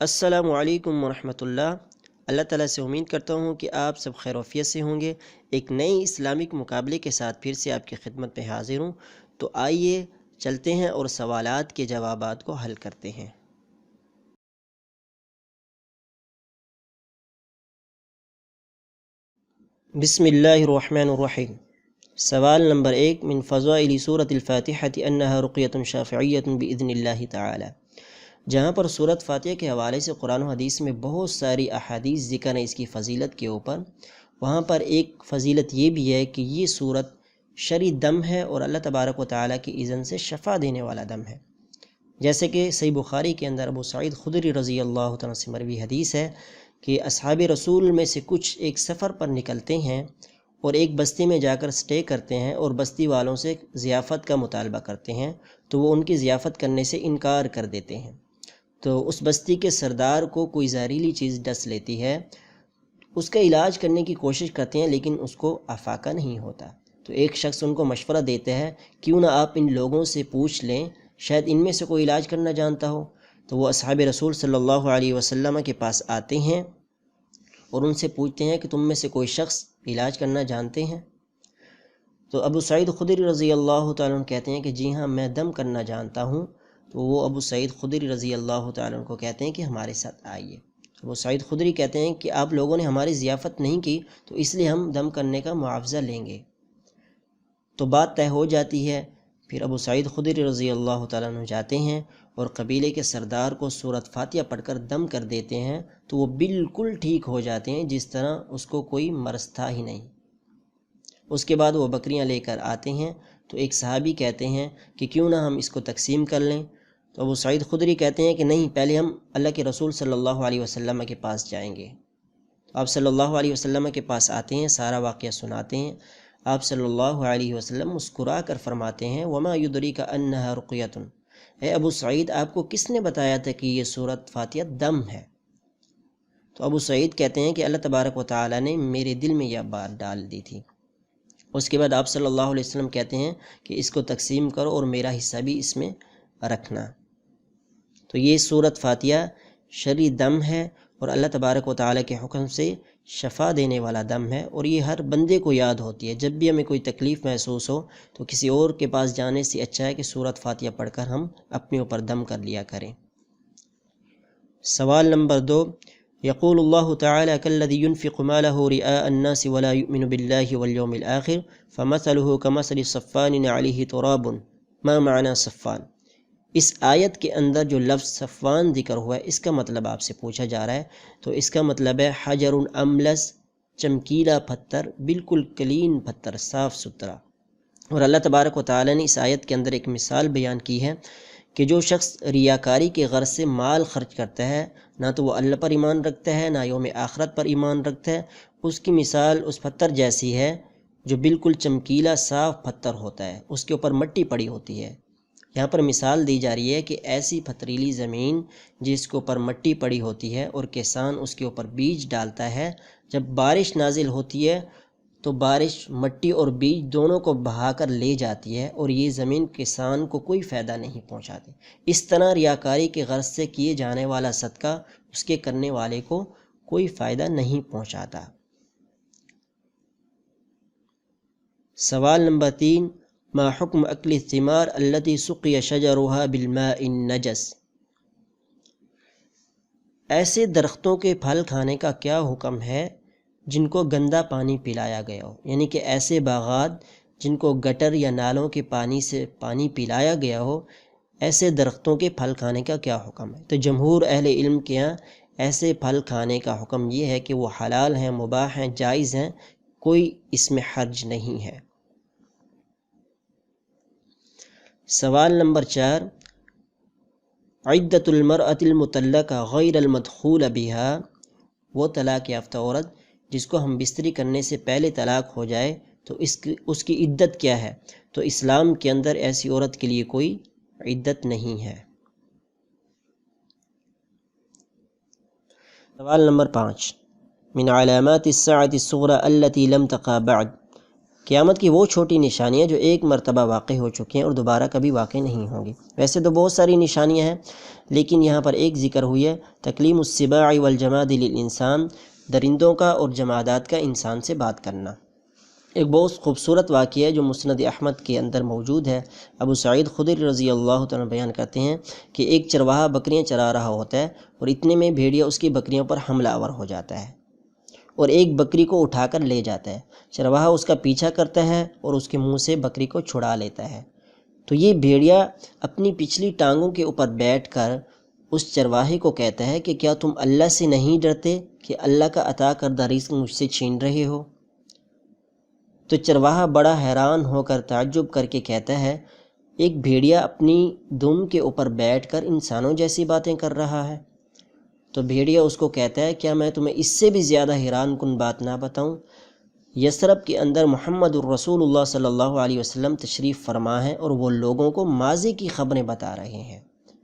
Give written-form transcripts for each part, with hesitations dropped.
السلام علیکم ورحمۃ اللہ۔ اللہ تعالیٰ سے امید کرتا ہوں کہ آپ سب خیر و عافیت سے ہوں گے۔ ایک نئے اسلامک مقابلے کے ساتھ پھر سے آپ کی خدمت میں حاضر ہوں۔ تو آئیے چلتے ہیں اور سوالات کے جوابات کو حل کرتے ہیں۔ بسم اللہ الرحمن الرحیم۔ سوال نمبر 1، من فضائل سورۃ الفاتحہ انہا رقیۃ شافعیۃ باذن اللہ تعالی۔ جہاں پر سورۃ فاتحہ کے حوالے سے قرآن و حدیث میں بہت ساری احادیث ذکر ہیں اس کی فضیلت کے اوپر، وہاں پر ایک فضیلت یہ بھی ہے کہ یہ سورت شرعی دم ہے اور اللہ تبارک و تعالیٰ کی اذن سے شفا دینے والا دم ہے۔ جیسے کہ صحیح بخاری کے اندر ابو سعید خدری رضی اللہ تعالیٰ سے مروی حدیث ہے کہ اصحاب رسول میں سے کچھ ایک سفر پر نکلتے ہیں اور ایک بستی میں جا کر سٹے کرتے ہیں اور بستی والوں سے ضیافت کا مطالبہ کرتے ہیں، تو وہ ان کی ضیافت کرنے سے انکار کر دیتے ہیں۔ تو اس بستی کے سردار کو کوئی زہریلی چیز ڈس لیتی ہے، اس کا علاج کرنے کی کوشش کرتے ہیں لیکن اس کو افاقہ نہیں ہوتا۔ تو ایک شخص ان کو مشورہ دیتا ہے، کیوں نہ آپ ان لوگوں سے پوچھ لیں، شاید ان میں سے کوئی علاج کرنا جانتا ہو۔ تو وہ اصحاب رسول صلی اللہ علیہ وسلم کے پاس آتے ہیں اور ان سے پوچھتے ہیں کہ تم میں سے کوئی شخص علاج کرنا جانتے ہیں؟ تو ابو سعید خدری رضی اللہ تعالیٰ عنہ کہتے ہیں کہ جی ہاں، میں دم کرنا جانتا ہوں۔ تو وہ ابو سعید خدری رضی اللہ تعالیٰ عنہ کو کہتے ہیں کہ ہمارے ساتھ آئیے۔ ابو سعید خدری کہتے ہیں کہ آپ لوگوں نے ہماری ضیافت نہیں کی تو اس لیے ہم دم کرنے کا معاوضہ لیں گے۔ تو بات طے ہو جاتی ہے۔ پھر ابو سعید خدری رضی اللہ تعالیٰ عنہ جاتے ہیں اور قبیلے کے سردار کو سورۃ فاتحہ پڑھ کر دم کر دیتے ہیں، تو وہ بالکل ٹھیک ہو جاتے ہیں جس طرح اس کو کوئی مرض تھا ہی نہیں۔ اس کے بعد وہ بکریاں لے کر آتے ہیں، تو ایک صحابی کہتے ہیں کہ کیوں نہ ہم اس کو تقسیم کر لیں۔ تو ابو سعید خدری کہتے ہیں کہ نہیں، پہلے ہم اللہ کے رسول صلی اللہ علیہ وسلم کے پاس جائیں گے۔ تو آپ صلی اللہ علیہ وسلم کے پاس آتے ہیں، سارا واقعہ سناتے ہیں۔ آپ صلی اللہ علیہ وسلم مسکرا کر فرماتے ہیں، وما یدریک انہا رقیۃ، اے ابو سعید آپ کو کس نے بتایا تھا کہ یہ سورۃ فاتحہ دم ہے؟ تو ابو سعید کہتے ہیں کہ اللہ تبارک و تعالیٰ نے میرے دل میں یہ بات ڈال دی تھی۔ اس کے بعد آپ صلی اللہ علیہ وسلم کہتے ہیں کہ اس کو تقسیم کرو اور میرا حصہ بھی اس میں رکھنا۔ تو یہ سورۃ فاتحہ شرعی دم ہے اور اللہ تبارک و تعالیٰ کے حکم سے شفا دینے والا دم ہے، اور یہ ہر بندے کو یاد ہوتی ہے۔ جب بھی ہمیں کوئی تکلیف محسوس ہو تو کسی اور کے پاس جانے سے اچھا ہے کہ سورۃ فاتحہ پڑھ کر ہم اپنے اوپر دم کر لیا کریں۔ سوال نمبر 2، یقول اللہ تعالی کالذی ينفق مالہ رئاء الناس ولا یؤمن باللہ والیوم الآخر فمثلہ کمثل صفان علیہ تراب ما معنی صفان۔ اس آیت کے اندر جو لفظ صفان ذکر ہوا ہے اس کا مطلب آپ سے پوچھا جا رہا ہے۔ تو اس کا مطلب ہے حجر املس، چمکیلا پتھر، بالکل کلین پتھر، صاف ستھرا۔ اور اللہ تبارک و تعالیٰ نے اس آیت کے اندر ایک مثال بیان کی ہے کہ جو شخص ریاکاری کے غرض سے مال خرچ کرتا ہے، نہ تو وہ اللہ پر ایمان رکھتا ہے نہ یوم آخرت پر ایمان رکھتا ہے، اس کی مثال اس پتھر جیسی ہے جو بالکل چمکیلا صاف پتھر ہوتا ہے، اس کے اوپر مٹی پڑی ہوتی ہے۔ یہاں پر مثال دی جا رہی ہے کہ ایسی پتھریلی زمین جس کے اوپر مٹی پڑی ہوتی ہے اور کسان اس کے اوپر بیج ڈالتا ہے، جب بارش نازل ہوتی ہے تو بارش مٹی اور بیج دونوں کو بہا کر لے جاتی ہے اور یہ زمین کسان کو کوئی فائدہ نہیں پہنچاتی۔ اس طرح ریاکاری کے غرض سے کیے جانے والا صدقہ اس کے کرنے والے کو کوئی فائدہ نہیں پہنچاتا۔ سوال نمبر 3، ما حکم اکل الثمار التي سقي شجرها بالماء النجس۔ ایسے درختوں کے پھل کھانے کا کیا حکم ہے جن کو گندا پانی پلایا گیا ہو، یعنی کہ ایسے باغات جن کو گٹر یا نالوں کے پانی سے پانی پلایا گیا ہو، ایسے درختوں کے پھل کھانے کا کیا حکم ہے؟ تو جمہور اہل علم کے ہاں ایسے پھل کھانے کا حکم یہ ہے کہ وہ حلال ہیں، مباح ہیں، جائز ہیں، کوئی اس میں حرج نہیں ہے۔ سوال نمبر 4، عدت المرأة المطلقہ غیر المدخول بها، وہ طلاق یافتہ عورت جس کو ہم بستری کرنے سے پہلے طلاق ہو جائے تو اس کی عدت کیا ہے؟ تو اسلام کے اندر ایسی عورت کے لیے کوئی عدت نہیں ہے۔ سوال نمبر 5، من علامات الساعة الصغرى التي لم تقع بعد، قیامت کی وہ چھوٹی نشانیاں جو ایک مرتبہ واقع ہو چکی ہیں اور دوبارہ کبھی واقع نہیں ہوں گی۔ ویسے تو بہت ساری نشانیاں ہیں، لیکن یہاں پر ایک ذکر ہوئی ہے، تکلیم السباع والجماد للانسان، درندوں کا اور جمادات کا انسان سے بات کرنا۔ ایک بہت خوبصورت واقعہ ہے جو مسند احمد کے اندر موجود ہے۔ ابو سعید خدری رضی اللہ تعالیٰ بیان کرتے ہیں کہ ایک چرواہا بکریاں چرا رہا ہوتا ہے اور اتنے میں بھیڑیا اس کی بکریوں پر حملہ آور ہو جاتا ہے اور ایک بکری کو اٹھا کر لے جاتا ہے۔ چرواہا اس کا پیچھا کرتا ہے اور اس کے منہ سے بکری کو چھڑا لیتا ہے۔ تو یہ بھیڑیا اپنی پچھلی ٹانگوں کے اوپر بیٹھ کر اس چرواہے کو کہتا ہے کہ کیا تم اللہ سے نہیں ڈرتے کہ اللہ کا عطا کردہ رزق مجھ سے چھین رہے ہو؟ تو چرواہا بڑا حیران ہو کر تعجب کر کے کہتا ہے، ایک بھیڑیا اپنی دم کے اوپر بیٹھ کر انسانوں جیسی باتیں کر رہا ہے۔ تو بھیڑیا اس کو کہتا ہے، کیا میں تمہیں اس سے بھی زیادہ حیران کن بات نہ بتاؤں؟ یثرب کے اندر محمد الرسول اللہ صلی اللہ علیہ وسلم تشریف فرما ہے اور وہ لوگوں کو ماضی کی خبریں بتا رہے ہیں،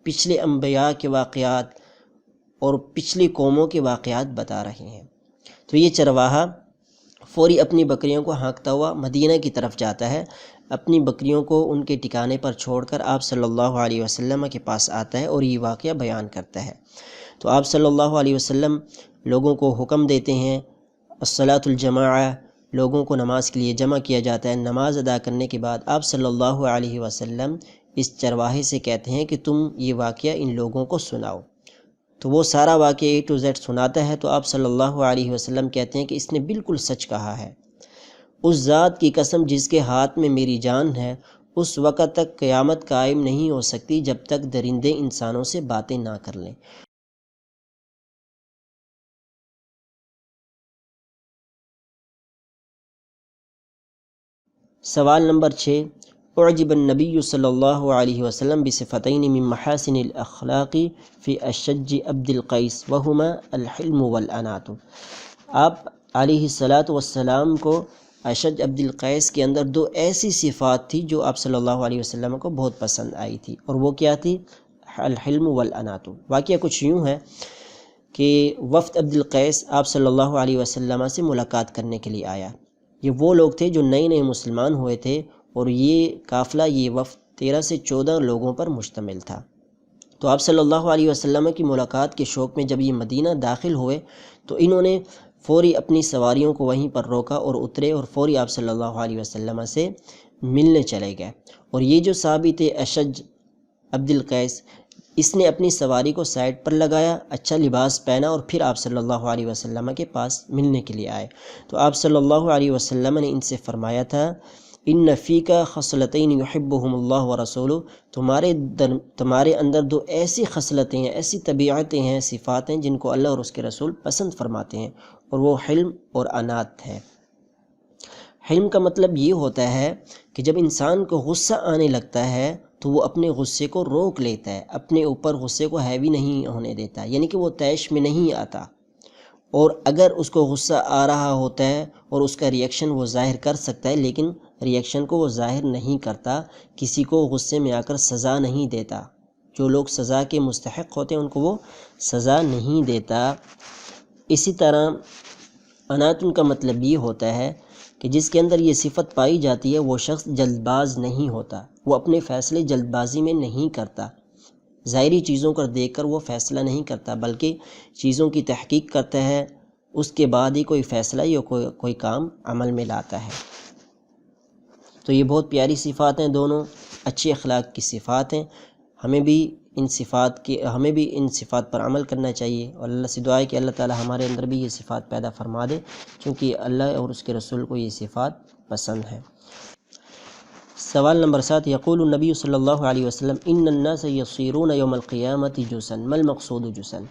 پچھلے انبیاء کے واقعات اور پچھلی قوموں کے واقعات بتا رہے ہیں۔ تو یہ چرواہا فوری اپنی بکریوں کو ہانکتا ہوا مدینہ کی طرف جاتا ہے، اپنی بکریوں کو ان کے ٹھکانے پر چھوڑ کر آپ صلی اللہ علیہ وسلم کے پاس آتا ہے اور یہ واقعہ بیان کرتا ہے۔ تو آپ صلی اللہ علیہ وسلم لوگوں کو حکم دیتے ہیں، الصلاۃ الجماعہ، لوگوں کو نماز کے لیے جمع کیا جاتا ہے۔ نماز ادا کرنے کے بعد آپ صلی اللہ علیہ وسلم اس چرواہے سے کہتے ہیں کہ تم یہ واقعہ ان لوگوں کو سناؤ۔ تو وہ سارا واقعہ A to Z سناتا ہے۔ تو آپ صلی اللہ علیہ وسلم کہتے ہیں کہ اس نے بالکل سچ کہا ہے، اس ذات کی قسم جس کے ہاتھ میں میری جان ہے، اس وقت تک قیامت قائم نہیں ہو سکتی جب تک درندے انسانوں سے باتیں نہ کر لیں۔ سوال نمبر 6، اعجب النبی صلی اللہ علیہ وسلم بصفتین من محاسن الاخلاق فی اشج عبد القیس وہما الحلم والانات۔ آپ علیہ السلام کو اشج عبد القیس کے اندر دو ایسی صفات تھی جو آپ صلی اللہ علیہ وسلم کو بہت پسند آئی تھی، اور وہ کیا تھی؟ الحلم والانات۔ واقعہ کچھ یوں ہے کہ وفد عبد القیس آپ صلی اللہ علیہ وسلم سے ملاقات کرنے کے لیے آیا۔ یہ وہ لوگ تھے جو نئے نئے مسلمان ہوئے تھے، اور یہ قافلہ، یہ وفد 13 سے 14 لوگوں پر مشتمل تھا۔ تو آپ صلی اللہ علیہ وسلم کی ملاقات کے شوق میں جب یہ مدینہ داخل ہوئے تو انہوں نے فوری اپنی سواریوں کو وہیں پر روکا اور اترے اور فوری آپ صلی اللہ علیہ وسلم سے ملنے چلے گئے۔ اور یہ جو صحابی تھے اشج عبد القیس، اس نے اپنی سواری کو سائڈ پر لگایا، اچھا لباس پہنا اور پھر آپ صلی اللہ علیہ وسلم کے پاس ملنے کے لیے آئے۔ تو آپ صلی اللہ علیہ وسلم نے ان سے فرمایا تھا، ان فیک خصلتین یحبہم اللہ ورسولہ، تمہارے اندر دو ایسی خصلتیں ہیں، ایسی طبیعتیں ہیں، صفات ہیں جن کو اللہ اور اس کے رسول پسند فرماتے ہیں، اور وہ حلم اور انات ہے۔ حلم کا مطلب یہ ہوتا ہے کہ جب انسان کو غصہ آنے لگتا ہے تو وہ اپنے غصے کو روک لیتا ہے، اپنے اوپر غصے کو ہیوی نہیں ہونے دیتا، یعنی کہ وہ طیش میں نہیں آتا، اور اگر اس کو غصہ آ رہا ہوتا ہے اور اس کا ریئیکشن وہ ظاہر کر سکتا ہے، لیکن ریئیکشن کو وہ ظاہر نہیں کرتا، کسی کو غصے میں آ کر سزا نہیں دیتا، جو لوگ سزا کے مستحق ہوتے ہیں ان کو وہ سزا نہیں دیتا۔ اسی طرح اناتن کا مطلب یہ ہوتا ہے کہ جس کے اندر یہ صفت پائی جاتی ہے وہ شخص جلد باز نہیں ہوتا، وہ اپنے فیصلے جلد بازی میں نہیں کرتا، ظاہری چیزوں کو دیکھ کر وہ فیصلہ نہیں کرتا، بلکہ چیزوں کی تحقیق کرتا ہے، اس کے بعد ہی کوئی فیصلہ یا کوئی کام عمل میں لاتا ہے۔ تو یہ بہت پیاری صفات ہیں، دونوں اچھے اخلاق کی صفات ہیں۔ ہمیں بھی ان صفات پر عمل کرنا چاہیے، اور اللہ سے دعا ہے کہ اللہ تعالی ہمارے اندر بھی یہ صفات پیدا فرما دے، کیونکہ اللہ اور اس کے رسول کو یہ صفات پسند ہیں۔ سوال نمبر 7، یقول النبی صلی اللہ علیہ وسلم ان الناس یصیرون یوم القیامت جسن ما المقصود جسن۔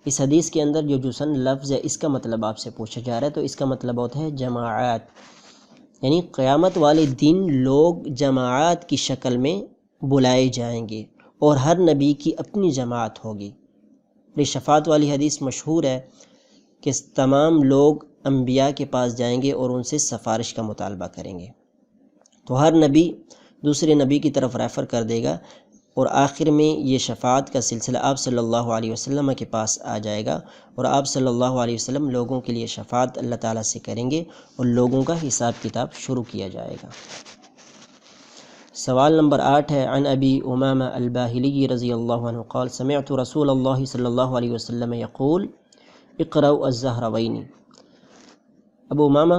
اس حدیث کے اندر جو جسن لفظ ہے اس کا مطلب آپ سے پوچھا جا رہا ہے، تو اس کا مطلب ہوتا ہے جماعات، یعنی قیامت والے دن لوگ جماعات کی شکل میں بلائے جائیں گے، اور ہر نبی کی اپنی جماعت ہوگی۔ یہ شفاعت والی حدیث مشہور ہے کہ تمام لوگ انبیاء کے پاس جائیں گے اور ان سے سفارش کا مطالبہ کریں گے، تو ہر نبی دوسرے نبی کی طرف ریفر کر دے گا اور آخر میں یہ شفاعت کا سلسلہ آپ صلی اللہ علیہ وسلم کے پاس آ جائے گا، اور آپ صلی اللہ علیہ وسلم لوگوں کے لیے شفاعت اللہ تعالیٰ سے کریں گے اور لوگوں کا حساب کتاب شروع کیا جائے گا۔ سوال نمبر 8 ہے، عن ابی امامہ الباہلی رضی اللہ عنہ قال سمعت رسول اللہ صلی اللہ علیہ وسلم یقول اقرؤوا الزہروین۔ ابو امامہ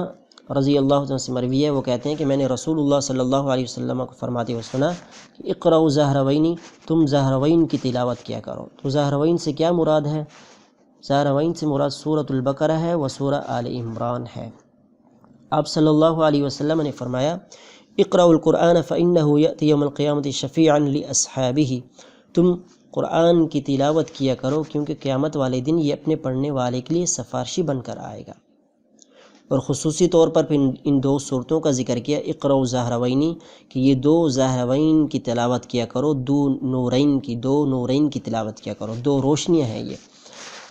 رضی اللہ عنہ سے مروی ہے، وہ کہتے ہیں کہ میں نے رسول اللہ صلی اللہ علیہ وسلم کو فرماتے ہوئے سنا کہ اقرؤوا الزہروین، تم زہروین کی تلاوت کیا کرو۔ تو زہروین سے کیا مراد ہے؟ زہروین سے مراد سورۃ البقرہ ہے و سورہ آل عمران ہے۔ آپ صلی اللہ علیہ وسلم نے فرمایا اقرؤوا القرآن فإنہ یأتی یوم القیامۃ شفیعا لأصحابہ، تم قرآن کی تلاوت کیا کرو کیونکہ قیامت والے دن یہ اپنے پڑھنے والے کے لیے سفارشی بن کر آئے گا۔ اور خصوصی طور پر ان دو صورتوں کا ذکر کیا، اقرؤوا الزہروین، کہ یہ دو زہروین کی تلاوت کیا کرو، دو نورین کی تلاوت کیا کرو، دو روشنیاں ہیں یہ۔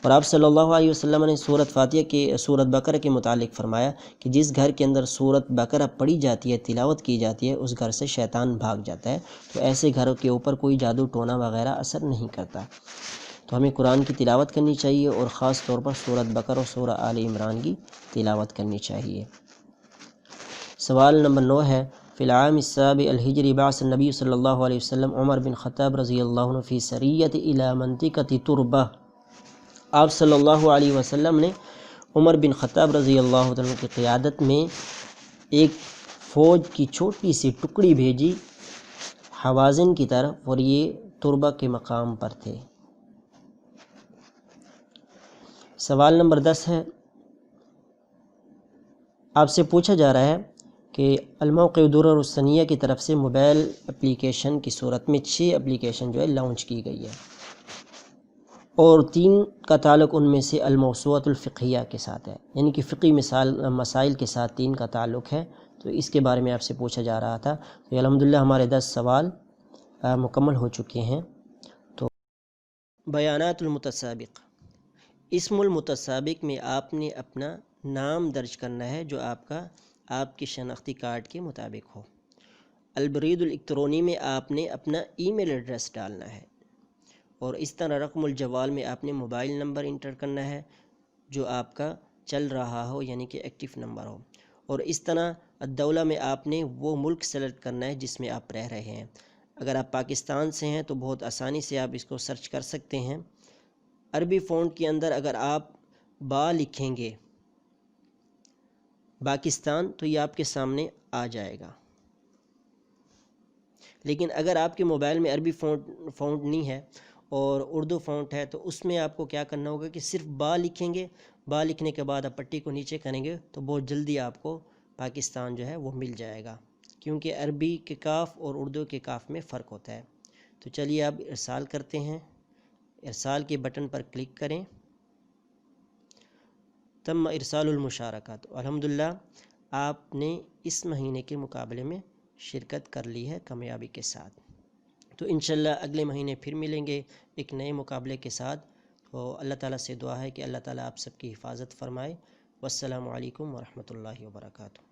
اور آپ صلی اللہ علیہ وسلم نے سورۃ بقرہ کے متعلق فرمایا کہ جس گھر کے اندر سورۃ بقرہ پڑھی جاتی ہے، تلاوت کی جاتی ہے، اس گھر سے شیطان بھاگ جاتا ہے۔ تو ایسے گھروں کے اوپر کوئی جادو ٹونا وغیرہ اثر نہیں کرتا۔ تو ہمیں قرآن کی تلاوت کرنی چاہیے، اور خاص طور پر سورۃ بقرہ اور سورہ آل عمران کی تلاوت کرنی چاہیے۔ سوال نمبر 9 ہے، فی العام السابع الہجری بعث النبی صلی اللہ علیہ وسلم عمر بن خطاب رضی اللہ عنہ فی سریۃ الی منطقۃ تربہ۔ آپ صلی اللہ علیہ وسلم نے عمر بن خطاب رضی اللہ عنہ کی قیادت میں ایک فوج کی چھوٹی سی ٹکڑی بھیجی حوازن کی طرف، اور یہ تربہ کے مقام پر تھے۔ سوال نمبر 10 ہے، آپ سے پوچھا جا رہا ہے کہ الموقع الدرر السنیہ کی طرف سے موبائل اپلیکیشن کی صورت میں 6 اپلیکیشن جو ہے لانچ کی گئی ہے، اور 3 کا تعلق ان میں سے الموسوعۃ الفقہیہ کے ساتھ ہے، یعنی کہ فقہی مسائل کے ساتھ 3 کا تعلق ہے۔ تو اس کے بارے میں آپ سے پوچھا جا رہا تھا۔ تو الحمدللہ ہمارے 10 سوال مکمل ہو چکے ہیں۔ تو بیانات المتسابق، اسم المتسابق میں آپ نے اپنا نام درج کرنا ہے جو آپ کے شناختی کارڈ کے مطابق ہو۔ البرید الیکٹرونی میں آپ نے اپنا ای میل ایڈریس ڈالنا ہے، اور اس طرح رقم الجوال میں آپ نے موبائل نمبر انٹر کرنا ہے جو آپ کا چل رہا ہو، یعنی کہ ایکٹیو نمبر ہو، اور اس طرح الدولہ میں آپ نے وہ ملک سلیکٹ کرنا ہے جس میں آپ رہ رہے ہیں۔ اگر آپ پاکستان سے ہیں تو بہت آسانی سے آپ اس کو سرچ کر سکتے ہیں۔ عربی فونٹ کے اندر اگر آپ با لکھیں گے پاکستان تو یہ آپ کے سامنے آ جائے گا، لیکن اگر آپ کے موبائل میں عربی فونٹ نہیں ہے اور اردو فونٹ ہے تو اس میں آپ کو کیا کرنا ہوگا کہ صرف با لکھیں گے، با لکھنے کے بعد آپ پٹی کو نیچے کریں گے تو بہت جلدی آپ کو پاکستان جو ہے وہ مل جائے گا، کیونکہ عربی کے کاف اور اردو کے کاف میں فرق ہوتا ہے۔ تو چلیے آپ ارسال کرتے ہیں، ارسال کے بٹن پر کلک کریں، تم ارسال المشارکات۔ الحمدللہ آپ نے اس مہینے کے مقابلے میں شرکت کر لی ہے کامیابی کے ساتھ۔ تو انشاءاللہ اگلے مہینے پھر ملیں گے ایک نئے مقابلے کے ساتھ۔ تو اللہ تعالیٰ سے دعا ہے کہ اللہ تعالیٰ آپ سب کی حفاظت فرمائے۔ والسلام علیکم ورحمۃ اللہ وبرکاتہ۔